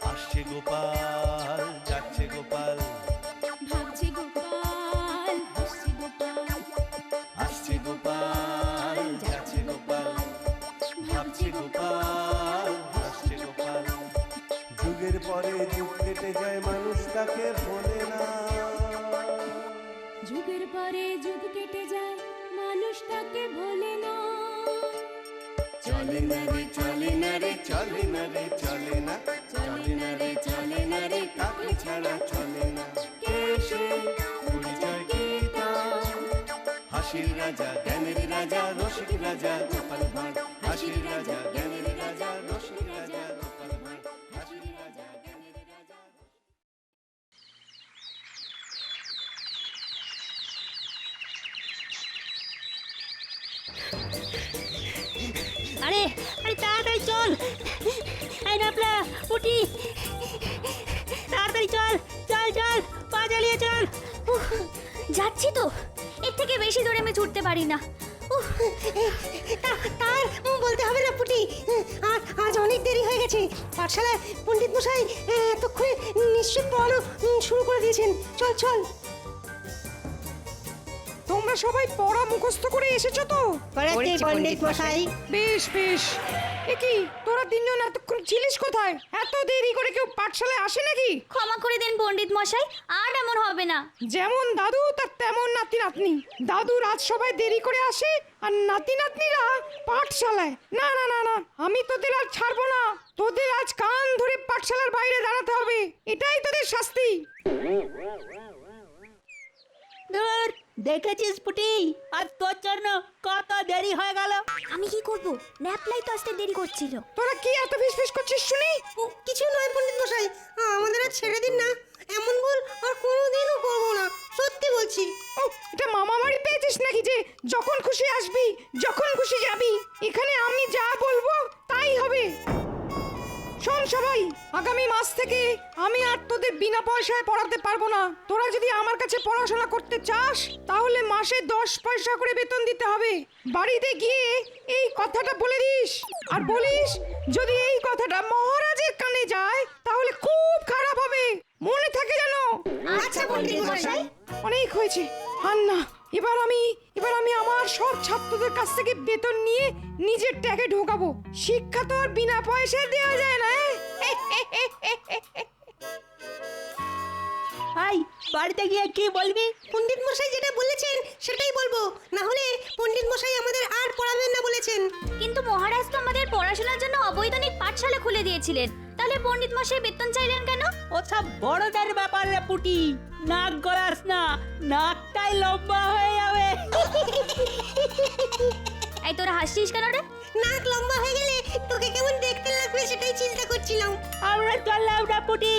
আসছে গোপাল, যাচ্ছে গোপাল, ভাবছে গোপাল, হাসছে গোপাল, আসছে গোপাল, যাচ্ছে গোপাল, ভাবছে গোপাল, হাসছে গোপাল। যুগের পরে যুগ কেটে যায়, মানুষ তাকে ভোলে না। যুগের পরে যুগ কেটে যায়, মানুষ তাকে ভোলে না। চলে না রে, চলে না রে, চলে না রে, চলে না, চলে না রে, চলে না রে, কাকে ছাড়া চলে না। কে সে পরিচয় কি তার? হাসির রাজা, জ্ঞানের রাজা, রসিক রাজা গোপাল ভাঁড়। হাসির রাজা, জ্ঞানের রাজা, রসিক রাজা গোপাল ভাঁড়। হাসির রাজা, জ্ঞানের রাজা। আরে আরে তাড়াতাড়ি চল, এই নাপলা পুটি, তাড়াতাড়ি চল চল চল, পা চালিয়ে চল। উহ, যাচ্ছি তো, এর থেকে বেশি দূরে আমি ছুটতে পারি না। উহ, তার বলতে হবে না পুটি, আজ অনেক দেরি হয়ে গেছে। পাঠশালায় পণ্ডিত মশাই এতক্ষণে নিশ্চয় পড়ানো শুরু করে দিয়েছেন। চল চল। তোমরা সবাই পড়া মুখস্থ করে এসেছো তো? করেছি পণ্ডিত মশাই। বেশ বেশ। কি তোরা তিনজন এতক্ষণ ছিলিস কোথায়? এত দেরি করে কেউ পাঠশালায় আসে নাকি? ক্ষমা করে দিন পণ্ডিত মশাই, আর এমন হবে না। যেমন দাদু তার তেমন নাতি নাতনি। দাদুর আজ সবাই দেরি করে আসে আর নাতি নাতনিরা পাঠশালায়। না না না না, আমি তোদের আর ছাড়বো না। তোদের আজ কান ধরে পাঠশালার বাইরে দাঁড়াতে হবে, এটাই তোদের শাস্তি। ধুর, দেখেছিস পুটি, আর তোর জন্য কত দেরি হয়ে গেল। আমি কি করব? ন্যাপলাই তো আসতে দেরি করছিল। তোরা কি এত ফিসফিস করছিস শুনি? কিছু নয় পণ্ডিত মশাই, আমাদের আর ছেড়ে দিন না। এমন ভুল আর কোনোদিনও করবো না, সত্যি বলছি। ও, এটা মামা বাড়ি পেয়েছিস নাকি যে যখন খুশি আসবি যখন খুশি যাবি? এখানে আমি যা বলবো তাই হবে। শোন সবাই, আগামী মাস থেকে আমি আর তোদের বিনা পয়সায় পড়াতে পারবো না। তোরা যদি আমার কাছে পড়াশোনা করতে চাস তাহলে মাসে 10 পয়সা করে বেতন দিতে হবে। বাড়িতে গিয়ে এই কথাটা বলে দিস, আর বলিস যদি এই কথাটা মহারাজের কানে যায় তাহলে খুব খারাপ হবে, মনে থাকে যেন। আচ্ছা পণ্ডিত মশাই। অনেক হয়েছে, আর না। এবার আমি আমার সব ছাত্রদের কাছ থেকে বেতন নিয়ে নিজের ট্যাগে ঢোকাবো। শিক্ষা তো আর বিনা পয়সায় দেওয়া যায় না। ভাই, বাড়িতে গিয়ে কি বলবি? পণ্ডিত মশাই যেটা বলেছেন সেটাই বলবো, না হলে পণ্ডিত মশাই আমাদের আর পড়াবেন না বলেছেন। কিন্তু মহারাজ তো আমাদের পড়াশোনার জন্য অবৈতনিক পাঠশালা খুলে দিয়েছিলেন, তাহলে পণ্ডিত মশাই বেতন চাইলেন কেন? ওসব বড়দের ব্যাপার রে পুটি, নাক গলাস না, নাকটাই লম্বা হয়ে যাবে। এই তোরা হাসছিস কেন রে? নাক লম্বা হয়ে গেলে তোকে কেমন দেখতে লাগবে সেটাই চিন্তা করছিলাম। আমরা চললাম না পুটি।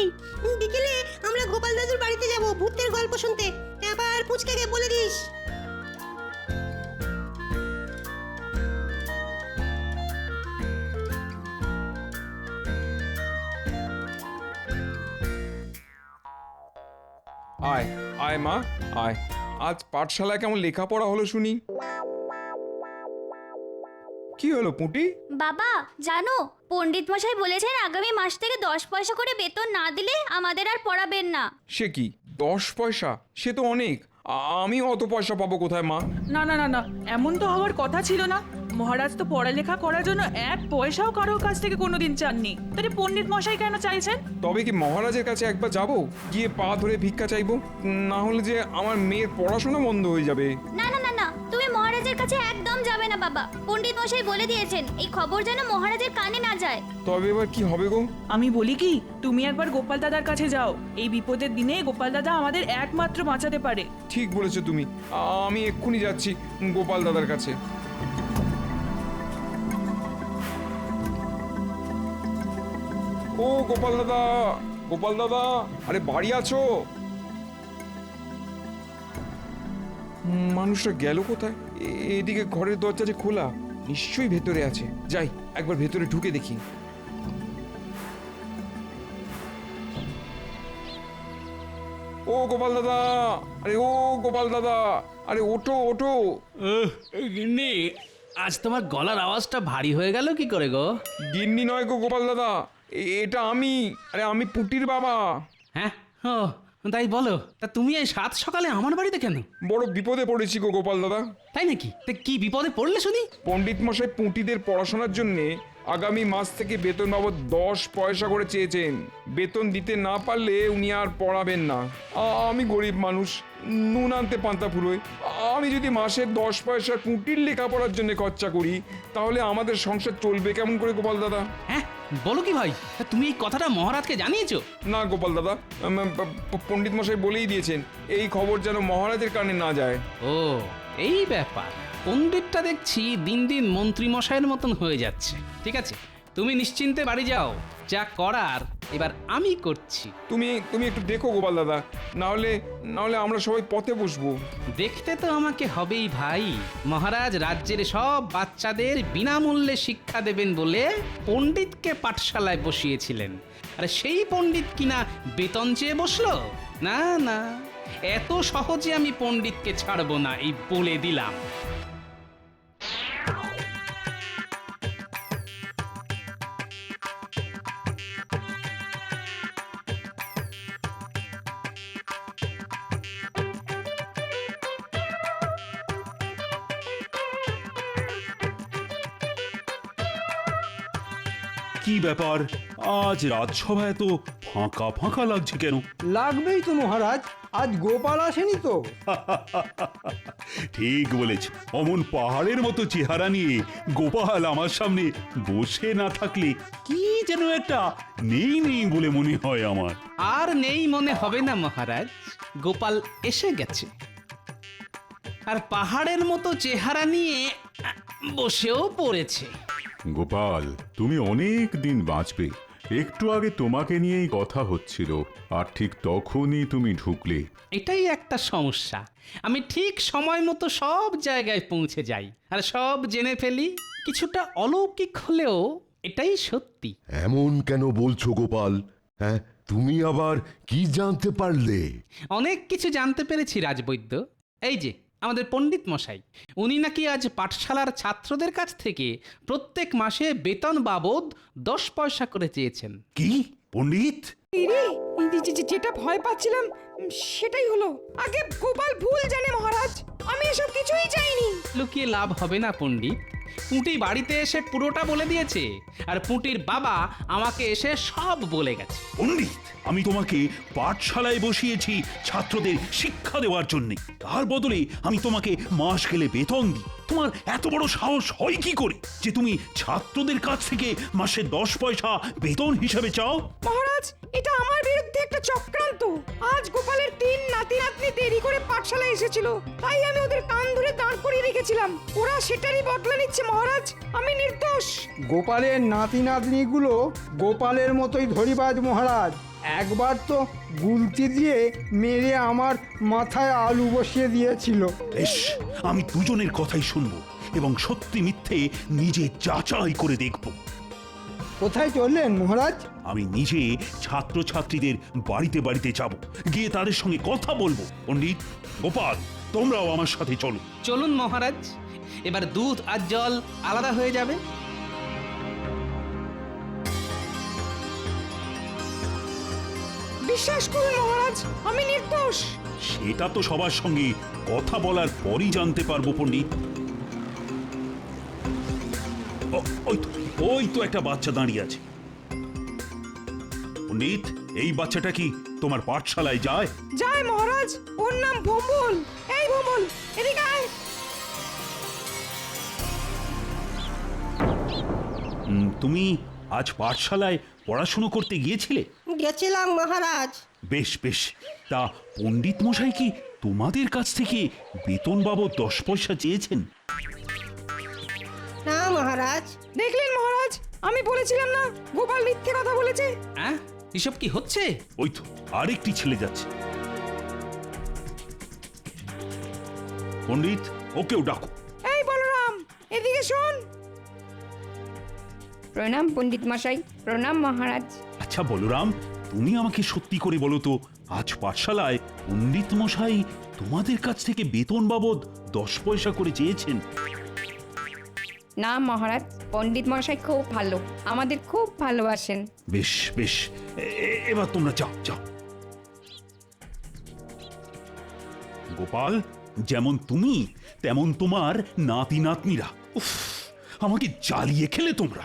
বিকেলে আমরা গোপাল দাদুর বাড়িতে যাব ভূতের গল্প শুনতে। আবার পুচকাকে বলে দিস। আয় আয় মা, আয়। আজ পাঠশালায় কেমন লেখাপড়া হলো শুনি? কি হলো পুঁটি? বাবা জানো, পণ্ডিত মশাই বলেছেন আগামী মাস থেকে 10 পয়সা করে বেতন না দিলে আমাদের আর পড়াবেন না। সে কি 10 পয়সা? সে তো অনেক। আমি অত পয়সা পাবো কোথায় মা? না না না না, এমন তো হওয়ার কথা ছিল না। মহারাজ তো পড়ালেখা করার জন্য 1 পয়সাও কারোর কাছ থেকে কোনোদিন চাননি, তাহলে পণ্ডিত মশাই কেন চাইছেন? তবে কি মহারাজের কাছে একবার যাব, গিয়ে পা ধরে ভিক্ষা চাইবো? না হলে যে আমার মেয়ের পড়াশোনা বন্ধ হয়ে যাবে। না না না না, তুমি মহারাজের কাছে একদম যাবে না বাবা। পণ্ডিত মশাই বলে দিয়েছেন এই খবর যেন মহারাজের কানে না যায়। তবে এবার কি হবে গো? আমি বলি কি, তুমি একবার গোপাল দাদার কাছে যাও। এই বিপদের দিনে গোপাল দাদা আমাদের একমাত্র বাঁচাতে পারে। ঠিক বলেছো তুমি, আমি এক্ষুনি যাচ্ছি গোপাল দাদার কাছে। ও গোপাল দাদা, গোপাল দাদা, আরে বাড়ি আছো? মানুষটা গেল কোথায়? এদিকে ঘরের দরজা যে খোলা, নিশ্চয়ই ভেতরে আছে। যাই একবার ভেতরে ঢুকে দেখি। ও গোপাল দাদা, আরে ও গোপাল দাদা, আরে ওঠো ওঠো। গিন্নি, আজ তোমার গলার আওয়াজটা ভারী হয়ে গেল কি করে গো? গিন্নি নয় গো গোপাল দাদা, এটা আমি, আরে আমি পুটির বাবা। হ্যাঁ, ও তাই বলো। তা তুমি এই সাত সকালে আমার বাড়িতে কেন? বড় বিপদে পড়েছি গো গোপাল দাদা। তাই নাকি? তা কি বিপদে পড়লে শুনি? পণ্ডিত মশাই পুঁটিদের পড়াশোনার জন্যে আগামী মাস থেকে বেতন বাবদ 10 পয়সা করে চেয়েছেন। বেতন দিতে না পারলে উনি আর পড়াবেন না। আমি গরিব মানুষ, নুন আনতে পান্তা ফুরোয়। আমি যদি মাসে 10 পয়সা পুঁটির লেখাপড়ার জন্য খরচা করি, তাহলে আমাদের সংসার চলবে কেমন করে গোপাল দাদা? হ্যাঁ, বলো কি ভাই? তা তুমি এই কথাটা মহারাজকে জানিয়েছো? না গোপাল দাদা, পণ্ডিত মশাই বলেই দিয়েছেন এই খবর যেন মহারাজের কানে না যায়। ও এই ব্যাপার। পণ্ডিতটা দেখছি দিন দিন মন্ত্রী মশাইয়ের মতন হয়ে যাচ্ছে। ঠিক আছে, তুমি নিশ্চিন্তে বাড়ি যাও, যা করার এবার আমি করছি। তুমি একটু দেখো গোপাল দাদা, না হলে আমরা সবাই পথে বসবো। দেখতে তো আমাকে হবেই ভাই। মহারাজ রাজ্যের সব বাচ্চাদের বিনামূল্যে শিক্ষা দেবেন বলে পণ্ডিতকে পাঠশালায় বসিয়েছিলেন, আর সেই পণ্ডিত কিনা বেতন চেয়ে বসলো? না না, এত সহজে আমি পণ্ডিতকে ছাড়বো না, এই বলে দিলাম। কি ব্যাপার, আজ রাজসভায় তো ফাঁকা ফাঁকা লাগছে কেন? লাগবেই তো মহারাজ, আজ গোপাল আসেনি তো। ঠিক বলেছ, অমন পাহাড়ের মতো চেহারা নিয়ে গোপাল আমার সামনে বসে না থাকলে কি যেন একটা নেই নেই বলে মনে হয় আমার। আর নেই মনে হবে না মহারাজ, গোপাল এসে গেছে। আর পাহাড়ের মতো চেহারা নিয়ে বসেও পড়েছে। গোপাল, তুমি অনেক দিন বাঁচবে। একটু আগে তোমাকে নিয়েই কথা হচ্ছিল, আর ঠিক তখনই তুমি ঢুকলে। এটাই একটা সমস্যা, আমি ঠিক সময় মতো সব জায়গায় পৌঁছে যাই আর সব জেনে ফেলি। কিছুটা অলৌকিক হলেও এটাই সত্যি। এমন কেন বলছো গোপাল? হ্যাঁ, তুমি আবার কি জানতে পারলে? অনেক কিছু জানতে পেরেছি রাজবৈদ্য। এই যে আমাদের পণ্ডিত মশাই, উনি নাকি আজ পাঠশালার ছাত্রদের কাছ থেকে প্রত্যেক মাসে বেতন বাবদ 10 পয়সা করে চেয়েছেন। কি পণ্ডিত? যেটা ভয় পাচ্ছিলাম সেটাই হলো। আগে গোপাল ভুল জানে মহারাজ, আমি এসব কিছুই চাইনি। লুকিয়ে লাভ হবে না পণ্ডিত, পুঁটি বাড়িতে এসে পুরোটা বলে দিয়েছে, আর পুঁটির বাবা আমাকে এসে সব বলে গেছে। পণ্ডিত, আমি তোমাকে পাঠশালায় বসিয়েছি ছাত্রদের শিক্ষা দেওয়ার জন্য, তার বদলে আমি তোমাকে মাস গেলে বেতন দিই। তোমার এত বড় সাহস হয় কি করে যে তুমি ছাত্রদের কাছ থেকে মাসে 10 পয়সা বেতন হিসাবে চাও? মহারাজ, এটা আমার বিরুদ্ধে একটা চক্রান্ত। আজ গোপালের 3 নাতি নাতনি দেরি করে পাঠশালায় এসেছিল, তাই আমি ওদের কান ধরে দাঁড় করিয়ে রেখেছিলাম। ওরা সেটারই বদলা নিচ্ছে মহারাজ, আমি নির্দোষ। গোপালের নাতি নাতনিগুলো গোপালের মতোই ধরিবাজ মহারাজ। একবার তো গুলতি দিয়ে মেরে আমার মাথায় আলু বসিয়ে দিয়েছিল। বেশ, আমি দুজনের কথাই শুনবো এবং সত্যি মিথ্যে নিজে যাচাই করে দেখব। কোথায় চললেন মহারাজ? আমি নিজে ছাত্রছাত্রীদের বাড়িতে বাড়িতে যাব, গিয়ে তাদের সঙ্গে কথা বলবো। পণ্ডিত, গোপাল, তোমরাও আমার সাথে চলো। চলুন মহারাজ, এবার দুধ আর জল আলাদা হয়ে যাবে। বিশ্বাস করুন মহারাজ, আমি নির্দোষ। সেটা তো সবার সঙ্গে কথা বলার পরই জানতে পারবো পণ্ডিত। ওই তো একটা বাচ্চা দাঁড়িয়ে আছে। পণ্ডিত, এই বাচ্চাটা কি তোমার পাঠশালায় যায়? যায় মহারাজ, ওর নাম ভম্বল। এই ভম্বল, এদিকে আয়। তুমি আজ পাঠশালায় পড়াশুনো করতে গিয়েছিলে? গেছিলাম মহারাজ। বেশ বেশ, তা পণ্ডিত মশাই কি তোমাদের কাছ থেকে বেতন বাবদ 10 পয়সা চেয়েছেন? না মহারাজ। দেখলেন মহারাজ, আমি বলেছিলাম না গোপাল মিথ্যে কথা বলেছে। হ্যাঁ, এসব কি হচ্ছে? ওই তো আরেকটি ছেলে যাচ্ছে। পণ্ডিত, ওকেও ডাকো। এই বলরাম, এদিকে শোন। প্রণাম পণ্ডিত মশাই। প্রণাম মহারাজ। আচ্ছা বলরাম, তুমি আমাকে সত্যি করে বলো তো, আজ পাঠশালায় পণ্ডিত মশাই তোমাদের কাছ থেকে বেতন বাবদ 10 পয়সা করে চেয়েছেন? না মহারাজ, পণ্ডিত মশাই খুব ভালো, আমাদের খুব ভালোবাসেন। বেশ বেশ, এবার তোমরা যাও যাও। গোপাল, যেমন তুমি তেমন তোমার নাতি নাতনিরা, উফ, আমাকে জ্বালিয়ে খেলে তোমরা।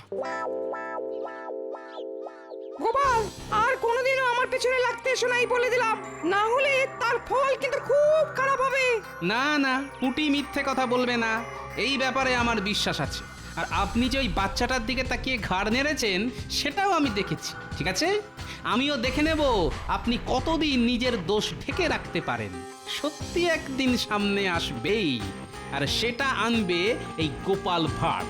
গোপাল, আর কোনোদিনও আমার পেছনে লাগতে এসো নাই বলে দিলাম, না হলে তার ফল কিন্তু খুব খারাপ হবে। না না, পুটি মিথ্যে কথা বলবে না, এই ব্যাপারে আমার বিশ্বাস আছে। আর আপনি যে ওই বাচ্চাটার দিকে তাকিয়ে ঘাড় নেড়েছেন সেটাও আমি দেখেছি। ঠিক আছে, আমিও দেখে নেব আপনি কতদিন নিজের দোষ ঢেকে রাখতে পারেন। সত্যি একদিন সামনে আসবেই, আর সেটা আনবে এই গোপাল ভাঁড়।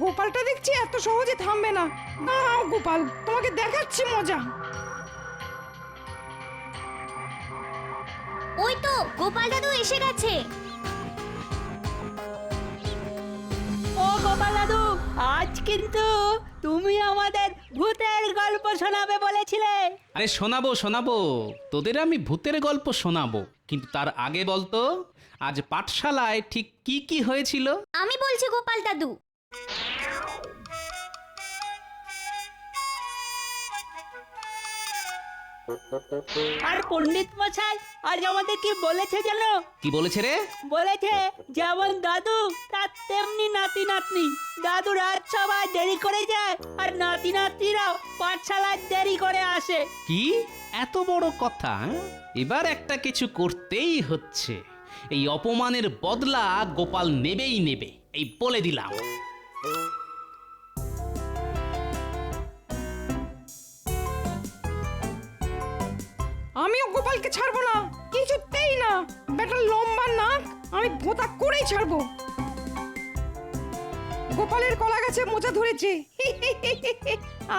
গোপালটা দেখছি এত সহজে থামবে না। দাঁড়াও গোপাল, তোমাকে দেখাচ্ছি মজা। ওই তো গোপাল দাদু এসে গেছে। ও গোপাল দাদু, আজ কিন্তু তুমি আমাদের ভূতের গল্প শোনাবে বলেছিলে। আরে শোনাবো শোনাবো, তোদের আমি ভূতের গল্প শোনাবো, কিন্তু তার আগে বলতো আজ পাঠশালায় ঠিক কি কি হয়েছিল। আমি বলছি গোপাল দাদু। আর পণ্ডিত মশাই আজ আমাদের কি বলেছে জানো? কি বলেছে রে? বলেছে যেমন দাদু তার তেমনি নাতি নাতনি। দাদু রাজসভায় দেরি করে যায় আর নাতি নাতনিরাও পাঠশালায় দেরি করে আসে। কি এত বড় কথা? এবার একটা কিছু করতেই হচ্ছে। এই অপমানের বদলা গোপাল নেবেই নেবে, এই বলে দিলাম। আমিও গোপালকে ছাড়বো না, কিছুতেই না। বেটার লম্বা নাক আমি ভোঁতা করেই ছাড়বো। গোপালের কলা গাছে মোচা ধরেছে,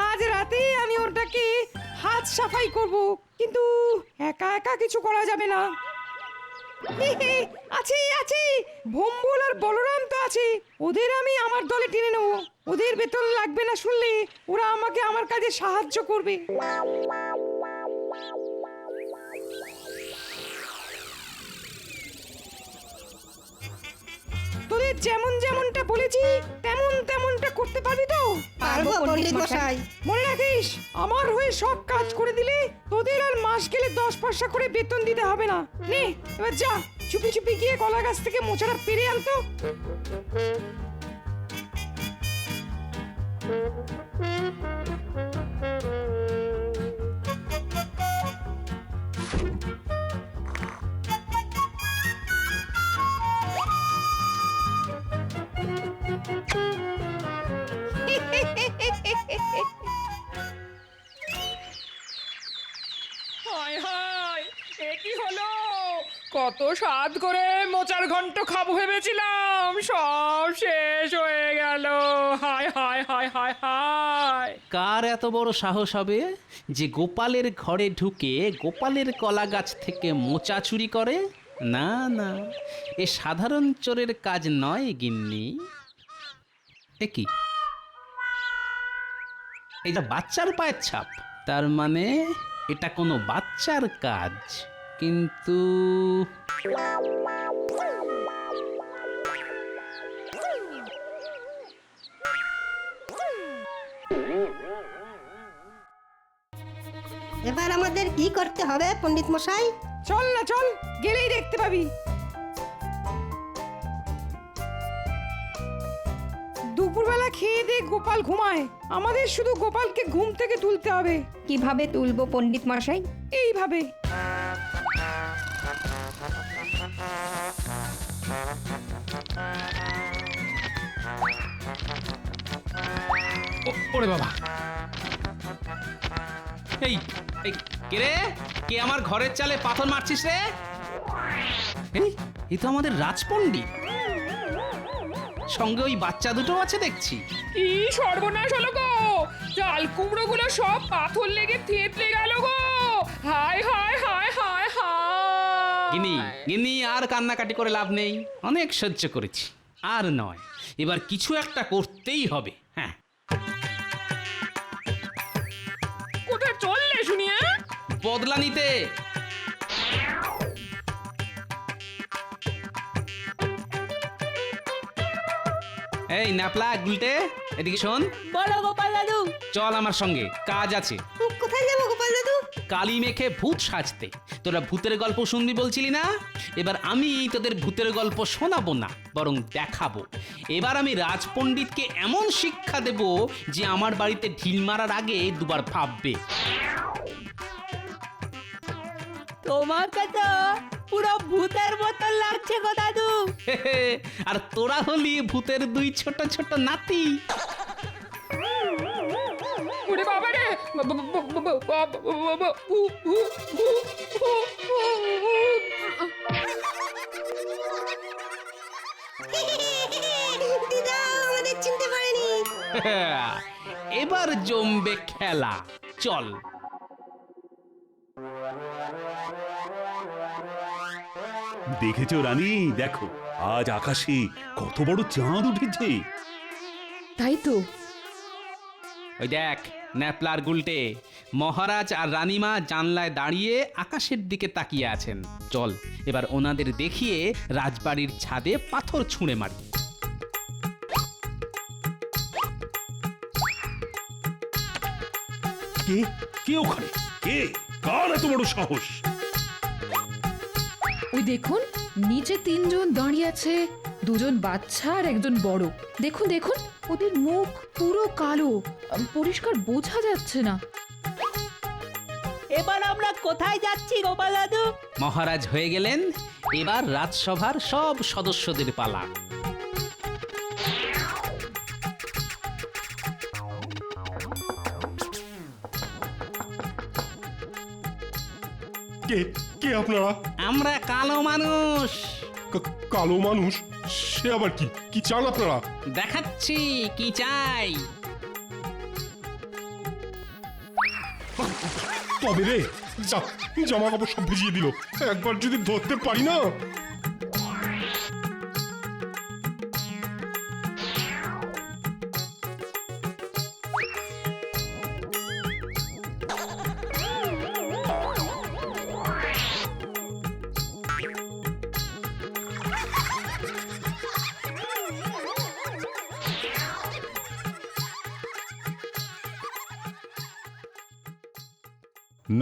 আজ রাতে আমি ওটাকে হাত সাফাই করব, কিন্তু একা একা কিছু করা যাবে না। আছে আছে, ভম্বল আর বলরাম তো আছে, ওদের আমি আমার দলে টেনে নেবো। ওদের বেতন লাগবে না শুনলে ওরা আমাকে আমার কাজে সাহায্য করবে। তোদের যেমন যেমনটা বলেছি তেমন তেমনটা করতে পারবি তো? পারবো পণ্ডিত মশাই। মনে রাখিস, আমার হয়ে সব কাজ করে দিলে তোদের আর মাস গেলে 10 পয়সা করে বেতন দিতে হবে না। নে এবার যা, চুপি চুপি গিয়ে কলা গাছ থেকে মোচাটা পেরে আনতো। হায় হায়, এ কি হলো? কত স্বাদ করে মোচার ঘন্ট খাবো ভেবেছিলাম, সব শেষ হয়ে গেল। হায় হায় হায় হায় হায়। কার এত বড় সাহস হবে যে গোপালের ঘরে ঢুকে গোপালের কলা গাছ থেকে মোচা চুরি করে? না না, এ সাধারণ চোরের কাজ নয় গিন্নি। এ কি, এটা বাচ্চার পায়ের ছাপ? তার মানে এটা কোনো বাচ্চার কাজ। কিন্তু এবার আমাদের কি করতে হবে পণ্ডিত মশাই? চল না চল, গেলেই দেখতে পাবি। দুপুরবেলা খেয়ে দিয়ে গোপাল ঘুমায়, আমাদের শুধু গোপালকে ঘুম থেকে তুলতে হবে। কিভাবে তুলবো পণ্ডিত মশাই? এইভাবে। ওরে বাবা, এই এই কে রে? কে আমার ঘরের চালে পাথর মারছিস রে? এই তো আমাদের রাজপণ্ডিত, সঙ্গে ওই বাচ্চা দুটো আছে দেখছি। কি সর্বনাশ হলো গো! চাল কুমড়ো গুলো সব পাথর লেগে থেতলে গেল গো! হায় হায় হায় হায় হায়। গিনি গিনি, আর কান্নাকাটি করে লাভ নেই, অনেক সহ্য করেছি, আর নয়, এবার কিছু একটা করতেই হবে। হ্যাঁ, কোথায় চললে শুনিয়ে? বদলা নিতে। এই ন্যাপলা গুলটে এদিকে শোন, বলো গোপাল দাদু। চল আমার সঙ্গে, কাজ আছে। কোথায় যাবো গোপাল দাদু? কালি মেখে ভূত সাজতে। তোরা ভূতের গল্প শুনবি বলছিলি না? এবার আমি তোদের ভূতের গল্প শোনাবো না, বরং দেখাবো। এবার আমি রাজপণ্ডিতকে এমন শিক্ষা দেব যে আমার বাড়িতে ঢিল মারার আগে দুবার ভাববে। তোমাকে তো পুরো ভূতের মতন লাগছে গো দাদু। আর তোরা হলি ভূতের দুই ছোট ছোট নাতি। ওরে বাবা রে, দিদা আমাদের চিনতে পারেনি। এবার জমবে খেলা, চল। দেখেছো রানী, দেখো আজ আকাশে কত বড় চাঁদ উঠেছে। তাই তো। ওই দেখ ন্যাপলার গুলটে, মহারাজ আর রানীমা জানলায় দাঁড়িয়ে আকাশের দিকে তাকিয়ে আছেন। চল এবার ওনাদের দেখিয়ে রাজবাড়ির ছাদে পাথর ছুঁড়ে মারি। কে কে ওখানে? কে? কার এত বড় সাহস? ওই দেখুন, নিচে তিনজন দাঁড়িয়ে আছে, দুজন বাচ্চা আর একজন বড়। দেখুন দেখুন, ওদের মুখ পুরো কালো, পরিষ্কার বোঝা যাচ্ছে না। এবার আমরা কোথায় যাচ্ছি গোপাল দাদু? মহারাজ হয়ে গেলেন, এবার রাজসভার সব সদস্যদের পালা। কে কে আপনারা? আমরা কালো মানুষ। কালো মানুষ? সে আবার কি? কি চান আপনারা? দেখাচ্ছি কি চাই। তবে রে, জামা কাপড় সব ভিজিয়ে দিল। একবার যদি ধরতে পারি না।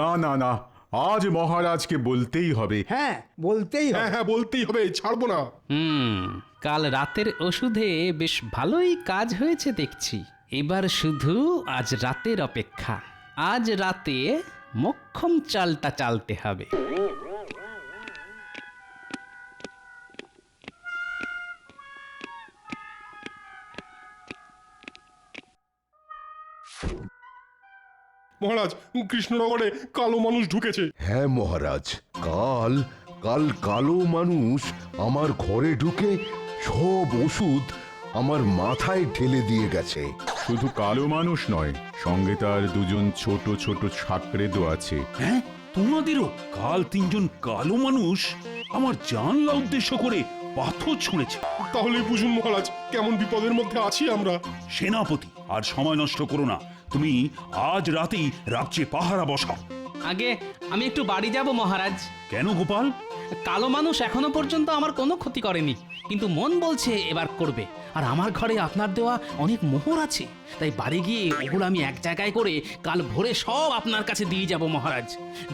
না না না, আজ মহারাজকে বলতেই হবে। হ্যাঁ বলতেই হবে। হ্যাঁ বলতেই হবে, ছাড়বো না। কাল রাতের ওষুধে বেশ ভালোই কাজ হয়েছে দেখছি। এবার শুধু আজ রাতের অপেক্ষা। আজ রাতে মক্ষম চালটা চালতে হবে। মহারাজ, কৃষ্ণনগরে কালো মানুষ ঢুকেছে। হ্যাঁ মহারাজ, কাল কাল কালো মানুষ আমার ঘরে ঢুকে সব ওষুধ আমার মাথায় ঢেলে দিয়ে গেছে। শুধু কালো মানুষ নয়, সঙ্গে তার দুজন ছোট ছোট সাকরেদও আছে। হ্যাঁ, তোমাদেরও কাল তিনজন কালো মানুষ আমার জানলা উদ্দেশ্য করে পাথর ছুঁড়েছে। তাহলে বুঝুন মহারাজ, কেমন বিপদের মধ্যে আছি আমরা। সেনাপতি, আর সময় নষ্ট করো না। তুমি আজ রাতেই রাজ্যে পাহারা বসাও। আগে আমি একটু বাড়ি যাব মহারাজ। কেন গোপাল? কালো মানুষ এখনো পর্যন্ত আমার কোনো ক্ষতি করেনি, কিন্তু মন বলছে এবার করবে। আর আমার ঘরে আপনার দেওয়া অনেক মোহর আছে, তাই বাড়ি গিয়ে ওগুলো আমি এক জায়গায় করে কাল ভোরে সব আপনার কাছে দিয়ে যাব মহারাজ।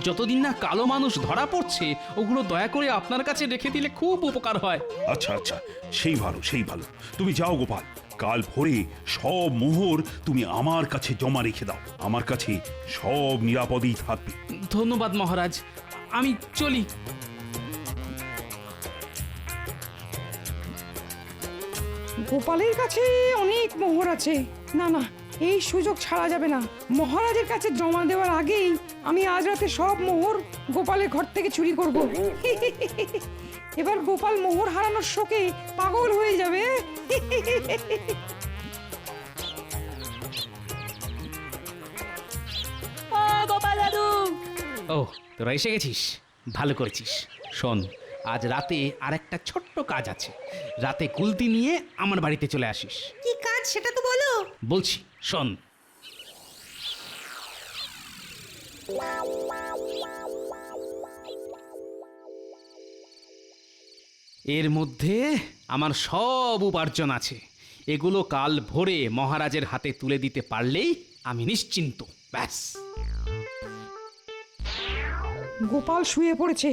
যতদিন না কালো মানুষ ধরা পড়ছে, ওগুলো দয়া করে আপনার কাছে রেখে দিলে খুব উপকার হয়। আচ্ছা আচ্ছা, সেই ভালো সেই ভালো। তুমি যাও গোপাল, কাল ভোরে সব মোহর তুমি আমার কাছে জমা রেখে দাও। আমার কাছে সব নিরাপদেই থাকবে। ধন্যবাদ মহারাজ, আমি চলি। গোপালের কাছে অনেক মোহর আছে। না না, এই সুযোগ ছাড়া যাবে না। মহারাজের কাছে জমা দেওয়ার আগেই আমি আজ রাতে সব মোহর গোপালের ঘর থেকে চুরি করব। এবার গোপাল মোহর হারানোর শোকে পাগল হয়ে যাবে। গোপাল দাদু। ও, তোরা এসে গেছিস, ভালো করেছিস। শোন, আজ রাতে আর একটা ছোট্ট কাজ আছে। রাতে কুলতি নিয়ে আমার বাড়িতে চলে আসিস। কি কাজ সেটা তো বলো। বলছি শোন। এর মধ্যে আমার সব উপার্জন আছে। এগুলো কাল ভোরে মহারাজের হাতে তুলে দিতে পারলেই আমি নিশ্চিন্ত। ব্যাস। গোপাল শুয়ে পড়েছে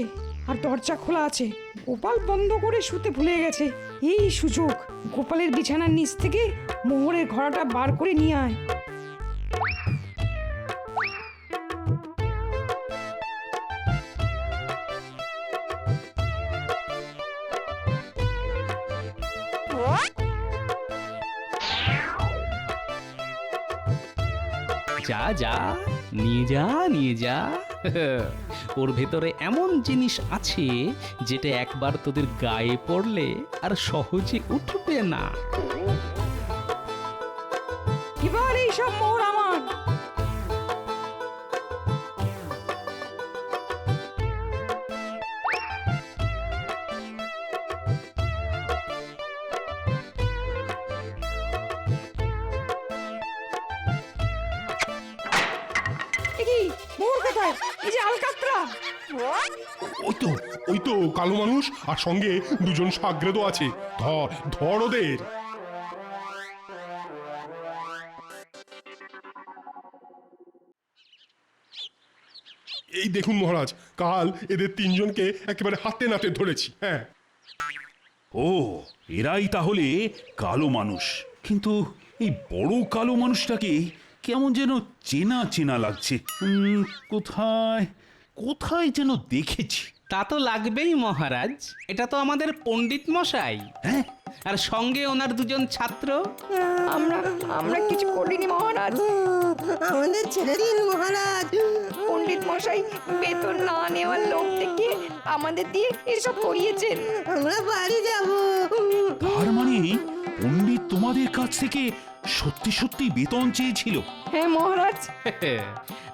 আর দরজা খোলা আছে। গোপাল বন্ধ করে শুতে ভুলে গেছে। এই সুযোগ, গোপালের বিছানার নিচ থেকে মোহরের ঘোড়াটা বার করে নিয়ে আয়। যা যা, নিয়ে যা নিয়ে যা। ওর ভেতরে এমন জিনিস আছে যেটা একবার তোদের গায়ে পড়লে আর সহজে উঠবে না। এবার এই সব মোহর আমার। মোহর কোথায়? এই যে আলকাতরা। ওই তো কালো মানুষ আর সঙ্গে দুজন সাগ্রেদও আছে। ধর ধর ওদের। এই দেখুন মহারাজ, কাল এদের তিনজনকে একেবারে হাতে নাতে ধরেছি। হ্যাঁ। ও, এরাই তাহলে কালো মানুষ। কিন্তু এই বড় কালো মানুষটাকে কেমন যেন চেনা চেনা লাগছে। কোথায় কোথায় যেন দেখেছি। তা তো লাগবেই মহারাজ, এটা তো আমাদের পণ্ডিত মশাই। হ্যাঁ, আর সঙ্গে ওনার দুজন ছাত্র। আমরা কিছু করিনি মহারাজ। আমাদের ছেড়ে দিন মহারাজ। পণ্ডিত মশাই বেতন না নেওয়ার লোক থেকে আমাদের দিয়ে এসব করিয়েছেন। আমরা বাড়ি যাব। তার মানে পণ্ডিত তোমাদের কাছ থেকে সত্যি সত্যি বেতন চেয়েছিল? হ্যাঁ মহারাজ।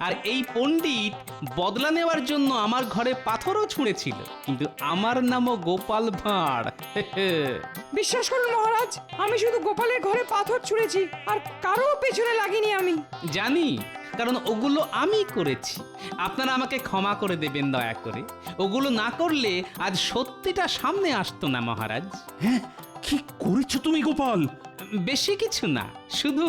আর এই পণ্ডিত বদলা নেওয়ার জন্য আমার ঘরে পাথরও ছুঁড়েছিল, কিন্তু আমার নামও গোপাল ভাঁড়। বিশ্বাস করুন মহারাজ, আমি শুধু গোপালের ঘরে পাথর ছুঁড়েছি, আর কারো পেছনে লাগিনি আমি। জানি, কারণ ওগুলো আমি করেছি। আপনারা আমাকে ক্ষমা করে দেবেন দয়া করে। ওগুলো না করলে আজ সত্যিটা সামনে আসতো না মহারাজ। হ্যাঁ, কি করেছো তুমি গোপাল? বেশি কিছু না, শুধু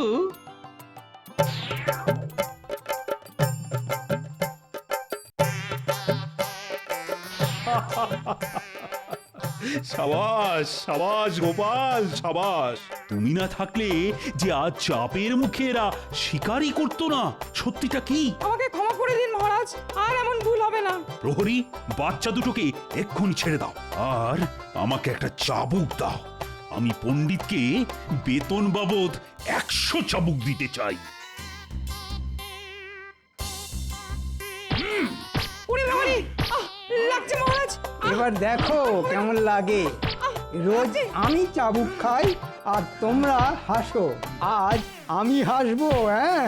সাবাস সাবাস গোপাল সাবাস। তুমি না থাকলে যে আজ চাপের মুখে এরা শিকারই করতো না। সত্যিটা কি? আমাকে ক্ষমা করে দিন মহারাজ, আর এমন ভুল হবে না। প্রহরী, বাচ্চা দুটোকে এক্ষুনি ছেড়ে দাও, আর আমাকে একটা চাবুক দাও। আমি পণ্ডিতকে বেতন বাবদ 100 চাবুক দিতে চাই। ওরে বাবারে, লাগছে মহারাজ। এবার দেখো কেমন লাগে। রোজ আমি চাবুক খাই আর তোমরা হাসো, আজ আমি হাসবো। হ্যাঁ।